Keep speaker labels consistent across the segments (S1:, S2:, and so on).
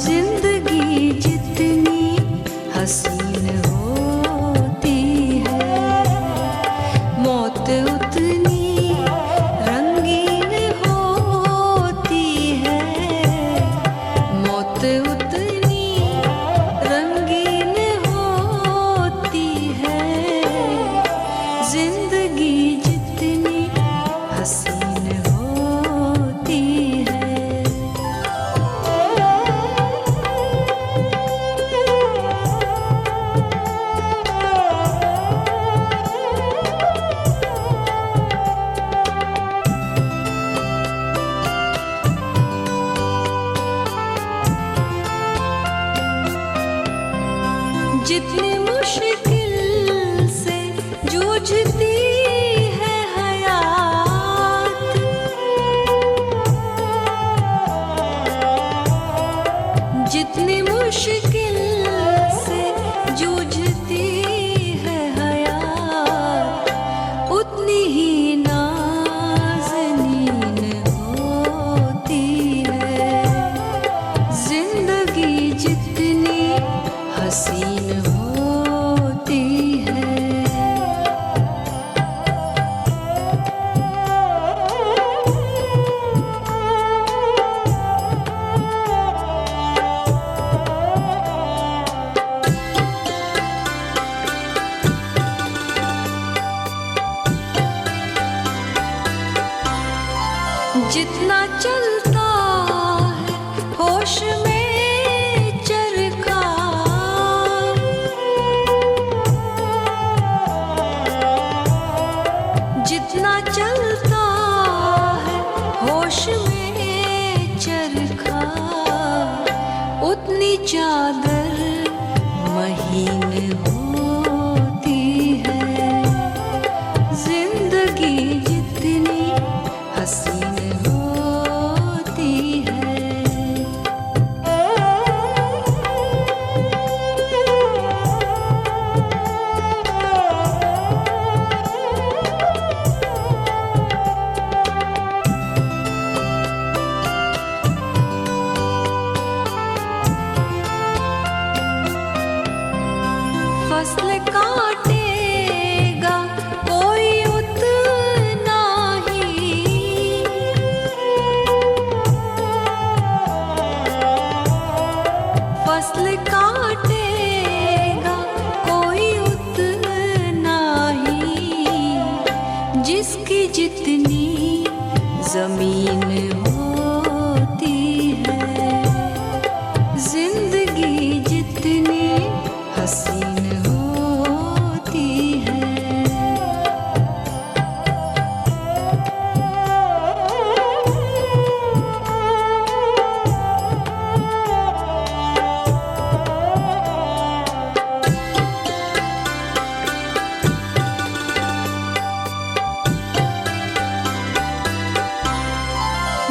S1: जिंदगी जितनी हसीन होती है, मौत उतनी रंगीन होती है, मौत उतनी रंगीन होती है, जिंदगी जितनी हसीन होती है। जितनी मुश्किल से जूझती है हयात, जितनी मुश्किल से जूझती है हयात, उतनी ही नाज़नीन होती है, जिंदगी जितनी हसीन होती है। जितना चलता है होश में चरखा, जितना चलता है होश में चरखा, उतनी चादर महीन होती है, जिंदगी जितनी हसीन होती है। फसल काटेगा कोई उतना ही, फसल काटेगा कोई उतना ही, जिसकी जितनी जमीन होती है, जिंदगी जितनी हसीन होती है।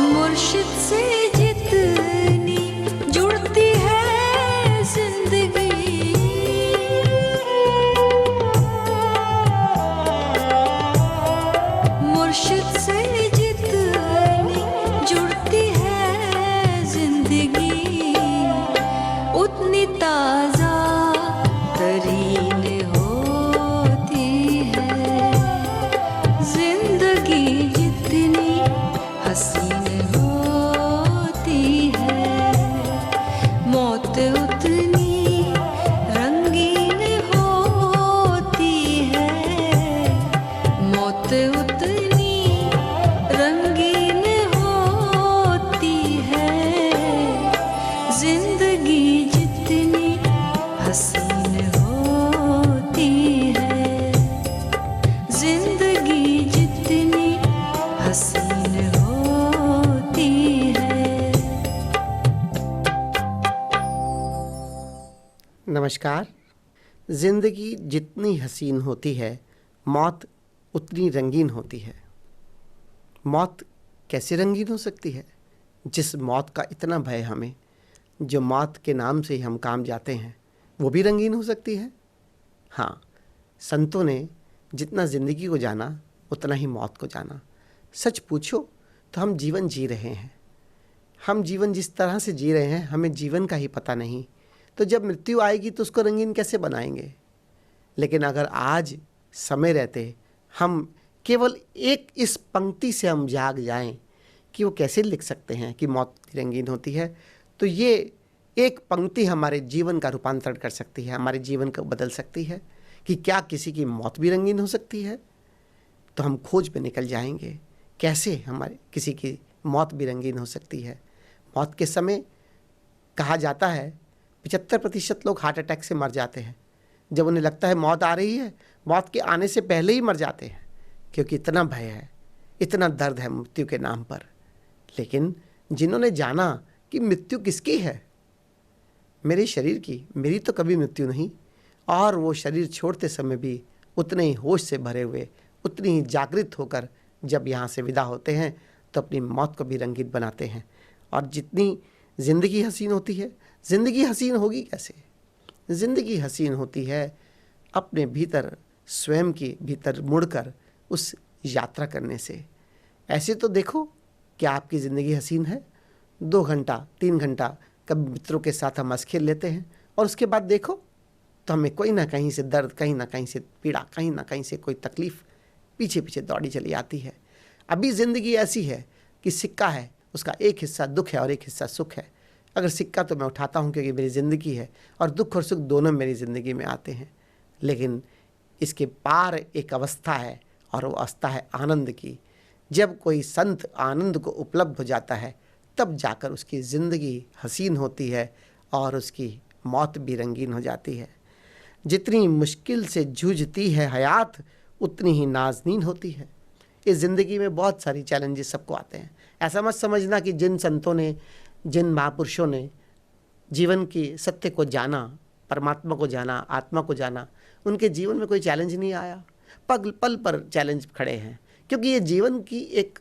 S1: मुर्शिद से जितनी जुड़ती है जिंदगी, मुर्शिद से जितनी जुड़ती है जिंदगी, उतनी ताजा तरीन होती है, जिंदगी जितनी हसीन होती है, मौत उतनी रंगीन होती है, मौत उतनी रंगीन होती है, जिंदगी जितनी हसीन होती है, जिंदगी जितनी हसीन होती है।
S2: नमस्कार। जिंदगी जितनी हसीन होती है, मौत उतनी रंगीन होती है। मौत कैसे रंगीन हो सकती है? जिस मौत का इतना भय हमें, जो मौत के नाम से ही हम काम जाते हैं, वो भी रंगीन हो सकती है। हाँ, संतों ने जितना ज़िंदगी को जाना उतना ही मौत को जाना। सच पूछो तो हम जीवन जी रहे हैं, हम जीवन जिस तरह से जी रहे हैं हमें जीवन का ही पता नहीं, तो जब मृत्यु आएगी तो उसको रंगीन कैसे बनाएंगे। लेकिन अगर आज समय रहते हम केवल एक इस पंक्ति से हम जाग जाएं कि वो कैसे लिख सकते हैं कि मौत रंगीन होती है, तो ये एक पंक्ति हमारे जीवन का रूपांतरण कर सकती है, हमारे जीवन को बदल सकती है कि क्या किसी की मौत भी रंगीन हो सकती है। तो हम खोज में निकल जाएंगे कैसे हमारे किसी की मौत भी रंगीन हो सकती है। मौत के समय कहा जाता है 75% लोग हार्ट अटैक से मर जाते हैं। जब उन्हें लगता है मौत आ रही है, मौत के आने से पहले ही मर जाते हैं, क्योंकि इतना भय है, इतना दर्द है मृत्यु के नाम पर। लेकिन जिन्होंने जाना कि मृत्यु किसकी है, मेरे शरीर की, मेरी तो कभी मृत्यु नहीं, और वो शरीर छोड़ते समय भी उतने ही होश से भरे हुए, उतनी ही जागृत होकर जब यहाँ से विदा होते हैं तो अपनी मौत को भी रंगीन बनाते हैं। और जितनी ज़िंदगी हसीन होती है, ज़िंदगी हसीन होगी कैसे? ज़िंदगी हसीन होती है अपने भीतर, स्वयं के भीतर मुड़कर उस यात्रा करने से। ऐसे तो देखो क्या आपकी ज़िंदगी हसीन है? 2 घंटा 3 घंटा कभी मित्रों के साथ हम हंस खेल लेते हैं, और उसके बाद देखो तो हमें कोई ना कहीं से दर्द, कहीं ना कहीं से पीड़ा, कहीं ना कहीं से कोई तकलीफ़ पीछे पीछे दौड़ी चली आती है। अभी ज़िंदगी ऐसी है कि सिक्का है, उसका एक हिस्सा दुख है और एक हिस्सा सुख है। अगर सिक्का तो मैं उठाता हूँ क्योंकि मेरी ज़िंदगी है, और दुख और सुख दोनों मेरी ज़िंदगी में आते हैं। लेकिन इसके पार एक अवस्था है, और वो अवस्था है आनंद की। जब कोई संत आनंद को उपलब्ध हो जाता है तब जाकर उसकी ज़िंदगी हसीन होती है और उसकी मौत भी रंगीन हो जाती है। जितनी मुश्किल से जूझती है हयात उतनी ही नाज़नीन होती है। इस ज़िंदगी में बहुत सारी चैलेंजेस सबको आते हैं। ऐसा मत समझना कि जिन संतों ने, जिन महापुरुषों ने जीवन की सत्य को जाना, परमात्मा को जाना, आत्मा को जाना, उनके जीवन में कोई चैलेंज नहीं आया। पल पल पर चैलेंज खड़े हैं, क्योंकि ये जीवन की एक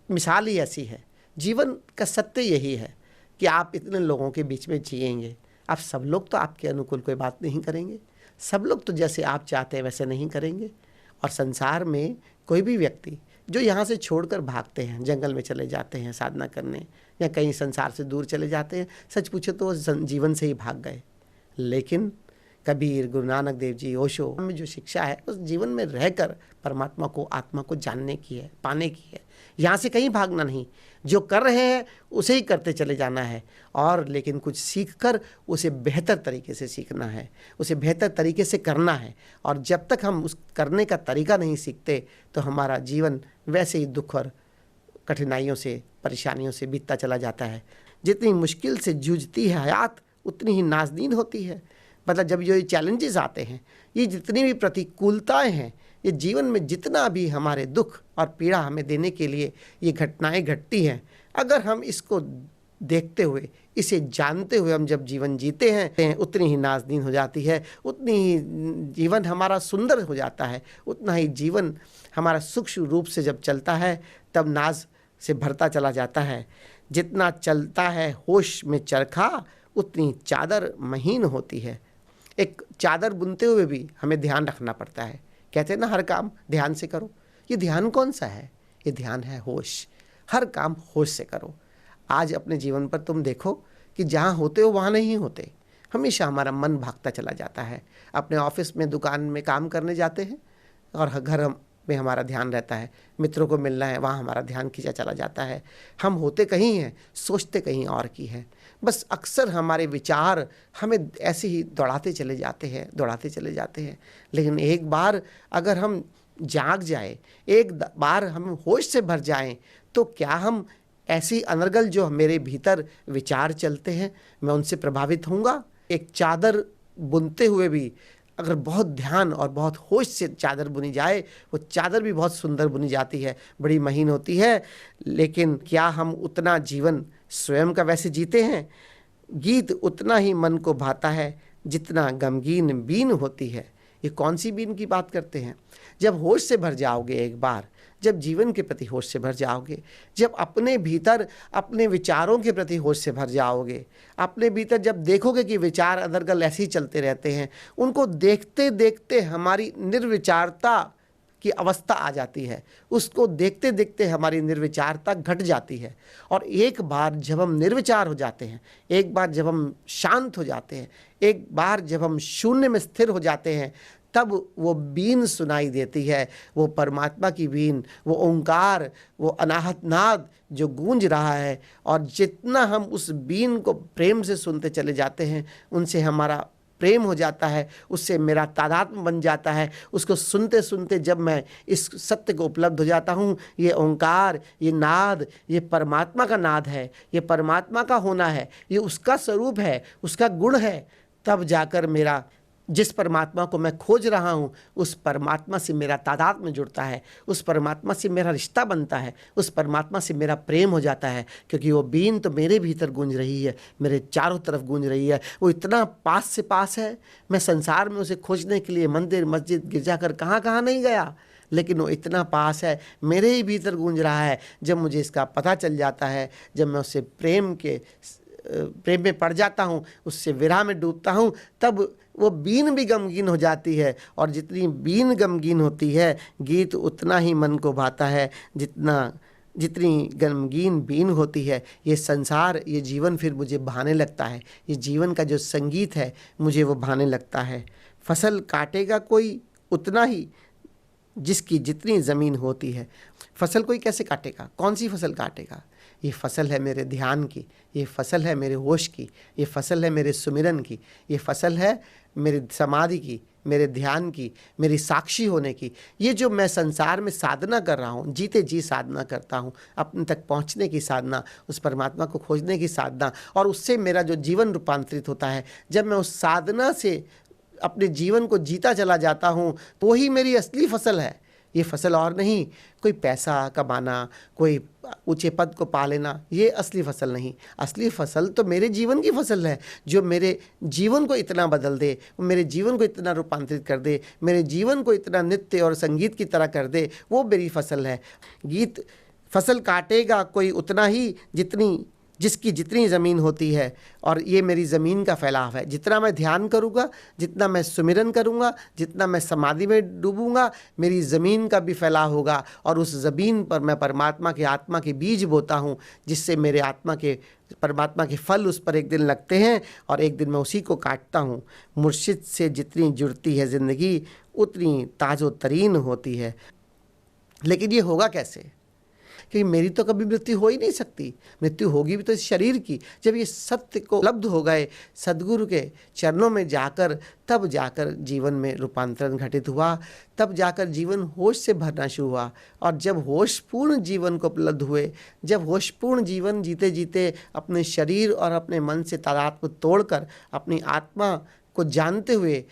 S2: मिसाल ही ऐसी है। जीवन का सत्य यही है कि आप इतने लोगों के बीच में जिएंगे। अब सब लोग तो आपके अनुकूल कोई बात नहीं करेंगे, सब लोग तो जैसे आप चाहते हैं वैसे नहीं करेंगे। और संसार में कोई भी व्यक्ति जो यहाँ से छोड़कर भागते हैं, जंगल में चले जाते हैं साधना करने, या कहीं संसार से दूर चले जाते हैं, सच पूछे तो वो जीवन से ही भाग गए। लेकिन कबीर, गुरु नानक देव जी, ओशो में जो शिक्षा है उस जीवन में रहकर परमात्मा को, आत्मा को जानने की है, पाने की है। यहाँ से कहीं भागना नहीं, जो कर रहे हैं उसे ही करते चले जाना है। और लेकिन कुछ सीख कर उसे बेहतर तरीके से सीखना है, उसे बेहतर तरीके से करना है। और जब तक हम उस करने का तरीका नहीं सीखते तो हमारा जीवन वैसे ही दुख और कठिनाइयों से, परेशानियों से बीतता चला जाता है। जितनी मुश्किल से जूझती है हयात उतनी ही नाज़नीन होती है। मतलब जब ये चैलेंजेस आते हैं, ये जितनी भी प्रतिकूलताएं हैं, ये जीवन में जितना भी हमारे दुख और पीड़ा हमें देने के लिए ये घटनाएं घटती हैं, अगर हम इसको देखते हुए, इसे जानते हुए हम जब जीवन जीते हैं उतनी ही नाज़नीन हो जाती है, उतनी ही जीवन हमारा सुंदर हो जाता है, उतना ही जीवन हमारा सूक्ष्म रूप से जब चलता है तब नाज से भरता चला जाता है। जितना चलता है होश में चरखा उतनी चादर महीन होती है। एक चादर बुनते हुए भी हमें ध्यान रखना पड़ता है। कहते हैं ना, हर काम ध्यान से करो। ये ध्यान कौन सा है? ये ध्यान है होश। हर काम होश से करो। आज अपने जीवन पर तुम देखो कि जहाँ होते हो वहाँ नहीं होते। हमेशा हमारा मन भागता चला जाता है। अपने ऑफिस में, दुकान में काम करने जाते हैं और घर में हमारा ध्यान रहता है, मित्रों को मिलना है, वहाँ हमारा ध्यान खींचा चला जाता है। हम होते कहीं हैं, सोचते कहीं और की हैं। बस अक्सर हमारे विचार हमें ऐसे ही दौड़ाते चले जाते हैं। लेकिन एक बार अगर हम जाग जाए, एक बार हम होश से भर जाएं, तो क्या हम ऐसी अनर्गल जो मेरे भीतर विचार चलते हैं मैं उनसे प्रभावित होऊंगा? एक चादर बुनते हुए भी अगर बहुत ध्यान और बहुत होश से चादर बुनी जाए, वो चादर भी बहुत सुंदर बुनी जाती है, बड़ी महीन होती है। लेकिन क्या हम उतना जीवन स्वयं का वैसे जीते हैं? गीत उतना ही मन को भाता है जितना गमगीन बीन होती है। ये कौन सी बीन की बात करते हैं? जब होश से भर जाओगे, एक बार जब जीवन के प्रति होश से भर जाओगे, जब अपने भीतर अपने विचारों के प्रति होश से भर जाओगे, अपने भीतर जब देखोगे कि विचार अदरगल ऐसे ही चलते रहते हैं, उनको देखते देखते हमारी निर्विचारता की अवस्था आ जाती है। उसको देखते देखते हमारी निर्विचारता घट जाती है। और एक बार जब हम निर्विचार हो जाते हैं, एक बार जब हम शांत हो जाते हैं, एक बार जब हम शून्य में स्थिर हो जाते हैं, तब वो बीन सुनाई देती है, वो परमात्मा की बीन, वो ओंकार, वो अनाहत नाद जो गूंज रहा है। और जितना हम उस बीन को प्रेम से सुनते चले जाते हैं, उनसे हमारा प्रेम हो जाता है, उससे मेरा तादात्म्य बन जाता है। उसको सुनते सुनते जब मैं इस सत्य को उपलब्ध हो जाता हूँ, ये ओंकार, ये नाद, ये परमात्मा का नाद है, ये परमात्मा का होना है, ये उसका स्वरूप है, उसका गुण है, तब जाकर मेरा जिस परमात्मा को मैं खोज रहा हूँ, उस परमात्मा से मेरा तादात्म्य जुड़ता है, उस परमात्मा से मेरा रिश्ता बनता है, उस परमात्मा से मेरा प्रेम हो जाता है। क्योंकि वो बीन तो मेरे भीतर गूंज रही है, मेरे चारों तरफ गूंज रही है। वो इतना पास से पास है, मैं संसार में उसे खोजने के लिए मंदिर, मस्जिद, गिरजाघर कहाँ कहाँ नहीं गया, लेकिन वो इतना पास है, मेरे ही भीतर गूंज रहा है। जब मुझे इसका पता चल जाता है, जब मैं उससे प्रेम में पड़ जाता हूँ, उससे विरह में डूबता हूँ, तब वो बीन भी गमगीन हो जाती है। और जितनी बीन गमगीन होती है, गीत उतना ही मन को भाता है, जितनी गमगीन बीन होती है। ये संसार, ये जीवन फिर मुझे भाने लगता है, ये जीवन का जो संगीत है मुझे वो भाने लगता है। फसल काटेगा कोई उतना ही जिसकी जितनी ज़मीन होती है। फसल कोई कैसे काटेगा? कौन सी फसल काटेगा? ये फसल है मेरे ध्यान की, ये फसल है मेरे होश की, ये फसल है मेरे सुमिरन की, ये फसल है मेरे समाधि की, मेरे ध्यान की, मेरी साक्षी होने की। ये जो मैं संसार में साधना कर रहा हूँ, जीते जी साधना करता हूँ, अपने तक पहुँचने की साधना, उस परमात्मा को खोजने की साधना, और उससे मेरा जो जीवन रूपांतरित होता है, जब मैं उस साधना से अपने जीवन को जीता चला जाता हूँ, तो वही मेरी असली फसल है। ये फसल और नहीं, कोई पैसा कमाना, कोई ऊंचे पद को पा लेना, ये असली फसल नहीं। असली फसल तो मेरे जीवन की फसल है, जो मेरे जीवन को इतना बदल दे, मेरे जीवन को इतना रूपांतरित कर दे, मेरे जीवन को इतना नित्य और संगीत की तरह कर दे, वो मेरी फसल है। गीत फसल काटेगा कोई उतना ही जिसकी जितनी ज़मीन होती है। और ये मेरी ज़मीन का फैलाव है। जितना मैं ध्यान करूँगा, जितना मैं सुमिरन करूँगा, जितना मैं समाधि में डूबूँगा, मेरी ज़मीन का भी फैलाव होगा। और उस ज़मीन पर मैं परमात्मा के आत्मा के बीज बोता हूँ, जिससे मेरे आत्मा के परमात्मा के फल उस पर एक दिन लगते हैं, और एक दिन मैं उसी को काटता हूँ। मुर्शिद से जितनी जुड़ती है ज़िंदगी, उतनी ताज़ो तरीन होती है। लेकिन ये होगा कैसे? कि मेरी तो कभी मृत्यु हो ही नहीं सकती। मृत्यु होगी भी तो इस शरीर की। जब ये सत्य को उपलब्ध हो गए सदगुरु के चरणों में जाकर, तब जाकर जीवन में रूपांतरण घटित हुआ, तब जाकर जीवन होश से भरना शुरू हुआ। और जब होशपूर्ण जीवन को उपलब्ध हुए, जब होशपूर्ण जीवन जीते जीते अपने शरीर और अपने मन से तादात्म्य तोड़कर अपनी आत्मा को जानते हुए,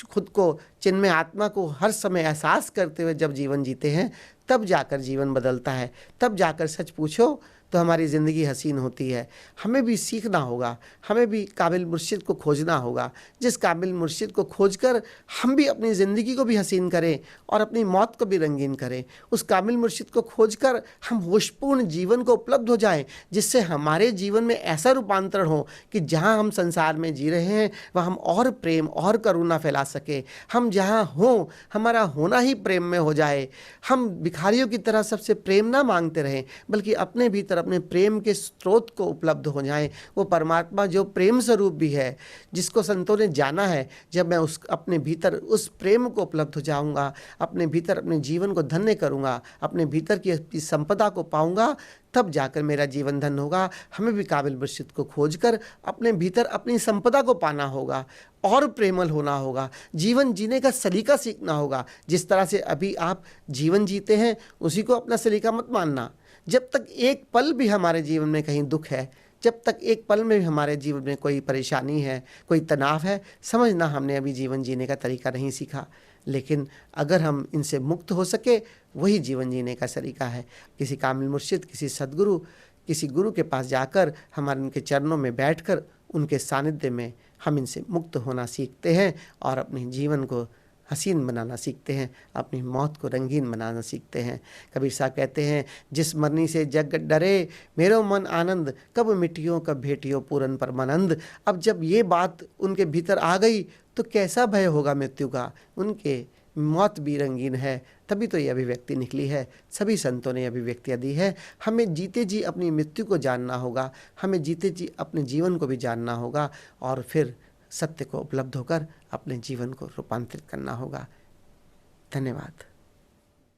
S2: खुद को चिन्मय आत्मा को हर समय एहसास करते हुए जब जीवन जीते हैं, तब जाकर जीवन बदलता है। तब जाकर सच पूछो तो हमारी ज़िंदगी हसीन होती है। हमें भी सीखना होगा, हमें भी काबिल मुर्शिद को खोजना होगा, जिस काबिल मुर्शिद को खोजकर हम भी अपनी ज़िंदगी को भी हसीन करें और अपनी मौत को भी रंगीन करें। उस काबिल मुर्शिद को खोजकर हम होशपूर्ण जीवन को उपलब्ध हो जाएं, जिससे हमारे जीवन में ऐसा रूपांतरण हो कि जहाँ हम संसार में जी रहे हैं वह हम और प्रेम और करुणा फैला सकें। हम जहाँ हों, हमारा होना ही प्रेम में हो जाए। हम भिखारियों की तरह सबसे प्रेम ना मांगते रहें, बल्कि अपने भीतर अपने प्रेम के स्रोत को उपलब्ध हो जाएं। वो परमात्मा जो प्रेम स्वरूप भी है, जिसको संतों ने जाना है, जब मैं अपने भीतर उस प्रेम को उपलब्ध हो जाऊंगा, अपने भीतर अपने जीवन को धन्य करूंगा, अपने भीतर की संपदा को पाऊंगा, तब जाकर मेरा जीवन धन्य होगा। हमें भी काबिल मुर्शिद को खोजकर अपने भीतर अपनी संपदा को पाना होगा और प्रेमल होना होगा। जीवन जीने का सलीका सीखना होगा। जिस तरह से अभी आप जीवन जीते हैं, उसी को अपना सलीका मत मानना। जब तक एक पल भी हमारे जीवन में कहीं दुख है, जब तक एक पल में भी हमारे जीवन में कोई परेशानी है, कोई तनाव है, समझना हमने अभी जीवन जीने का तरीका नहीं सीखा। लेकिन अगर हम इनसे मुक्त हो सके, वही जीवन जीने का तरीका है। किसी कामिल मुर्शिद, किसी सद्गुरु, किसी गुरु के पास जाकर, हमारे उनके चरणों में बैठकर, उनके सानिध्य में हम इनसे मुक्त होना सीखते हैं और अपने जीवन को हसीन बनाना सीखते हैं, अपनी मौत को रंगीन बनाना सीखते हैं। कबीर साहब कहते हैं, जिस मरनी से जग डरे मेरो मन आनंद, कब मिटियो कब भेटियो पूरन परमानंद। अब जब ये बात उनके भीतर आ गई तो कैसा भय होगा मृत्यु का। उनके मौत भी रंगीन है, तभी तो ये अभिव्यक्ति निकली है। सभी संतों ने अभिव्यक्तियाँ दी है। हमें जीते जी अपनी मृत्यु को जानना होगा, हमें जीते जी अपने जीवन को भी जानना होगा, और फिर सत्य को उपलब्ध होकर अपने जीवन को रूपांतरित करना होगा। धन्यवाद।